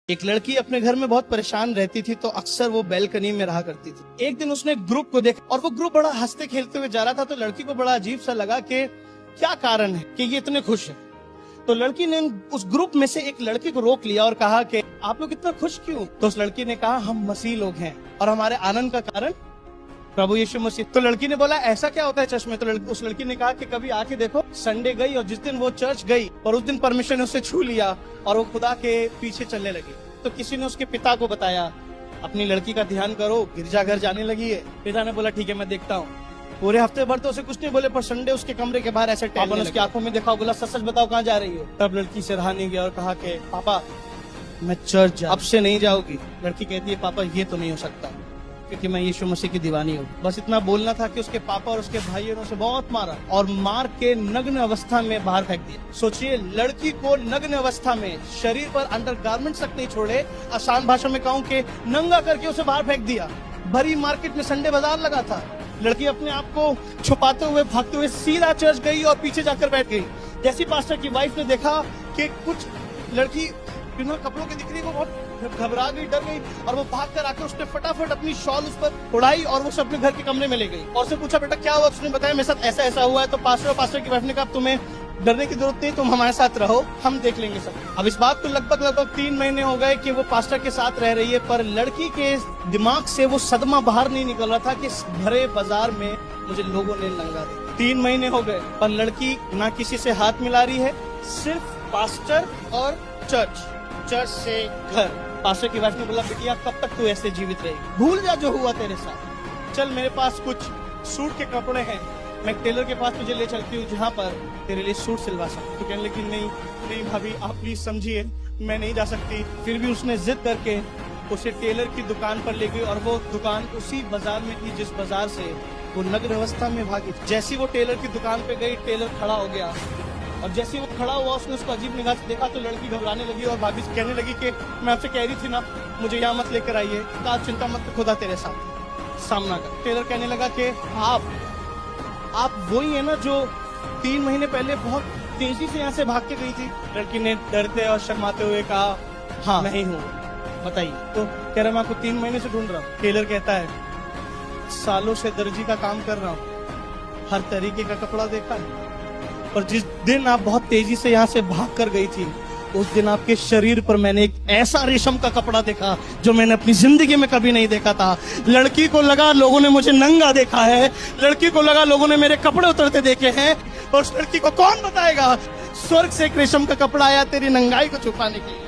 एक लड़की अपने घर में बहुत परेशान रहती थी तो अक्सर वो बैल्कनी में रहा करती थी। एक दिन उसने ग्रुप को देखा और वो ग्रुप बड़ा हंसते खेलते हुए जा रहा था, तो लड़की को बड़ा अजीब सा लगा कि क्या कारण है कि ये इतने खुश है। तो लड़की ने उस ग्रुप में से एक लड़की को रोक लिया और कहा कि आप लोग इतना खुश क्यों? तो उस लड़की ने कहा हम मसीह लोग हैं और हमारे आनंद का कारण प्रभु यीशु मसीह। तो लड़की ने बोला ऐसा क्या होता है चर्च में? तो उस लड़की ने कहा कि कभी आके देखो। संडे गई और जिस दिन वो चर्च गई और उस दिन परमिशन ने उसे छू लिया और वो खुदा के पीछे चलने लगी। तो किसी ने उसके पिता को बताया अपनी लड़की का ध्यान करो, गिरजाघर जाने लगी है। पिता ने बोला ठीक है मैं देखता हूँ। पूरे हफ्ते भर तो उसे कुछ नहीं बोले, पर संडे उसके कमरे के बाहर ऐसे टहलने उसकी आंखों में देखा, बोला सच सच बताओ कहाँ जा रही हो? तब लड़की से रहा नहीं गया और कहा कि पापा मैं चर्च अब से नहीं जाऊंगी। लड़की कहती है पापा ये तो नहीं हो सकता क्योंकि मैं यीशु मसीह की दीवानी हूँ। बस इतना बोलना था कि उसके पापा और उसके भाइयों ने उसे बहुत मारा और मार के नग्न अवस्था में बाहर फेंक दिया। सोचिए, लड़की को नग्न अवस्था में, शरीर पर अंडरगारमेंट्स तक नहीं छोड़े, आसान भाषा में कहूँ कि नंगा करके उसे बाहर फेंक दिया। भरी मार्केट में संडे बाजार लगा था। लड़की अपने आप को छुपाते हुए भागते हुए सीधा चर्च गई और पीछे जाकर बैठ गई। जैसी पास्टर की वाइफ ने देखा कि कुछ लड़की बिना कपड़ों के दिख रही, वो बहुत घबरा गई, डर गई और वो भाग कर आकर उसने फटाफट अपनी शॉल उस पर उड़ाई और वो अपने घर के कमरे में ले गई और उससे पूछा बेटा क्या हुआ? उसने बताया मेरे साथ ऐसा ऐसा हुआ है। तो पास्टर की वाइफ ने कहा तुम्हें डरने की जरूरत नहीं, तुम हमारे साथ रहो, हम देख लेंगे सब। अब इस बात को लगभग 3 महीने हो गए कि वो पास्टर के साथ रह रही है, पर लड़की के दिमाग से वो सदमा बाहर नहीं निकल रहा था कि भरे बाजार में मुझे लोगों ने नंगा दिया। 3 महीने हो गए पर लड़की ना किसी से हाथ मिला रही है, सिर्फ पास्टर और चर्च से घर। पास्टर की वाइफ ने बोला बेटिया कब तक तू ऐसे जीवित रहेगी? भूल जा जो हुआ तेरे साथ, चल मेरे पास कुछ सूट के कपड़े हैं, मैं टेलर के पास तुझे ले चलती हूँ जहाँ पर तेरे लिए सूट सिलवा सकती। तो कहने लगी नहीं भाभी आप प्लीज समझिए, मैं नहीं जा सकती। फिर भी उसने जिद करके उसे टेलर की दुकान पर ले गई और वो दुकान उसी बाजार में थी जिस बाजार से वो नग्न अवस्था में भागी। जैसी वो टेलर की दुकान पे गई, टेलर खड़ा हो गया और जैसे वो खड़ा हुआ उसने उसको अजीब निगाह से देखा तो लड़की घबराने लगी और भाभी से कहने लगी कि मैं आपसे कह रही थी ना मुझे यहाँ मत लेकर आइए। कहा चिंता मत, खुदा तेरे साथ सामना कर। टेलर कहने लगा कि आप वही है ना जो 3 महीने पहले बहुत तेजी से यहाँ से भाग के गई थी? लड़की ने डरते और शर्माते हुए कहा हाँ मैं ही हूँ, बताइए। तो कह रहा मैं आपको 3 महीने से ढूंढ रहा हूँ। टेलर कहता है सालों से दर्जी का काम कर रहा हूँ, हर तरीके का कपड़ा देखा है, और जिस दिन आप बहुत तेजी से यहाँ से भाग कर गई थी उस दिन आपके शरीर पर मैंने एक ऐसा रेशम का कपड़ा देखा जो मैंने अपनी जिंदगी में कभी नहीं देखा था। लड़की को लगा लोगों ने मुझे नंगा देखा है, लड़की को लगा लोगों ने मेरे कपड़े उतरते देखे हैं, और उस लड़की को कौन बताएगा स्वर्ग से एक रेशम का कपड़ा आया तेरी नंगाई को छुपाने के लिए।